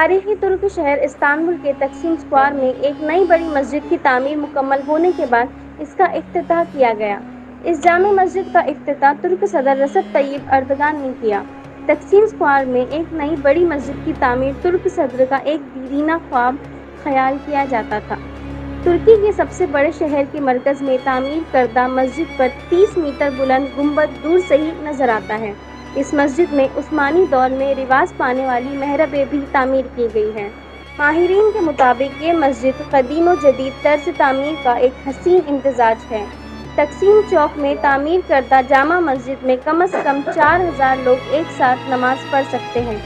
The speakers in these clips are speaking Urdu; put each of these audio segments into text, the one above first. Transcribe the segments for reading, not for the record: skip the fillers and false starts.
تاریخی ترک شہر استنبول کے تقسیم اسکوائر میں ایک نئی بڑی مسجد کی تعمیر مکمل ہونے کے بعد اس کا افتتاح کیا گیا۔ اس جامع مسجد کا افتتاح ترک صدر رجب طیب اردگان نے کیا۔ تقسیم اسکوائر میں ایک نئی بڑی مسجد کی تعمیر ترک صدر کا ایک دیرینہ خواب خیال کیا جاتا تھا۔ ترکی کے سب سے بڑے شہر کے مرکز میں تعمیر کردہ مسجد پر 30 میٹر بلند گنبد دور سے ہی نظر آتا ہے۔ اس مسجد میں عثمانی دور میں رواج پانے والی محرابیں بھی تعمیر کی گئی ہیں۔ ماہرین کے مطابق یہ مسجد قدیم و جدید طرز تعمیر کا ایک حسین امتزاج ہے۔ تقسیم چوک میں تعمیر کردہ جامع مسجد میں کم از کم 4000 لوگ ایک ساتھ نماز پڑھ سکتے ہیں۔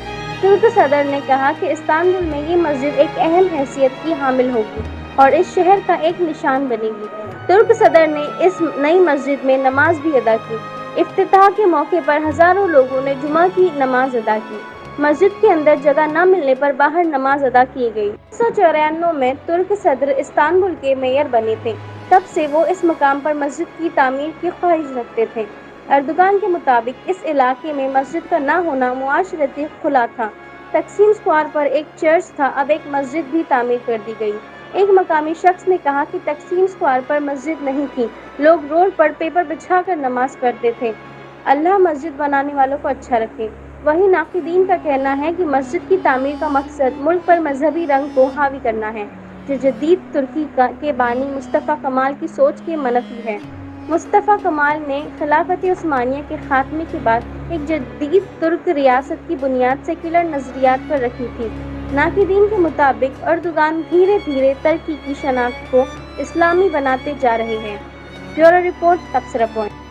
ترک صدر نے کہا کہ استنبول میں یہ مسجد ایک اہم حیثیت کی حامل ہوگی اور اس شہر کا ایک نشان بنے گی۔ ترک صدر نے اس نئی مسجد میں نماز بھی ادا کی۔ افتتاح کے موقع پر ہزاروں لوگوں نے جمعہ کی نماز ادا کی۔ مسجد کے اندر جگہ نہ ملنے پر باہر نماز ادا کی گئی۔ 1994 میں ترک صدر استنبول کے میئر بنے تھے۔ تب سے وہ اس مقام پر مسجد کی تعمیر کی خواہش رکھتے تھے۔ اردگان کے مطابق اس علاقے میں مسجد کا نہ ہونا معاشرتی خلا تھا۔ تقسیم اسکوائر پر ایک چرچ تھا، اب ایک مسجد بھی تعمیر کر دی گئی۔ ایک مقامی شخص نے کہا کہ تقسیم اسکوائر پر مسجد نہیں تھی، لوگ روڈ پر پیپر بچھا کر نماز پڑھتے تھے۔ اللہ مسجد بنانے والوں کو اچھا رکھے۔ وہیں ناقدین کا کہنا ہے کہ مسجد کی تعمیر کا مقصد ملک پر مذہبی رنگ کو حاوی کرنا ہے، جو جدید ترکی کے بانی مصطفیٰ کمال کی سوچ کے منافی ہے۔ مصطفیٰ کمال نے خلافت عثمانیہ کے خاتمے کے بعد ایک جدید ترک ریاست کی بنیاد سیکولر نظریات پر رکھی تھی۔ ناقدین کے مطابق اردگان دھیرے دھیرے ترکی کی شناخت کو اسلامی بناتے جا رہے ہیں۔ بیورو رپورٹ، تبصرہ پوائنٹ۔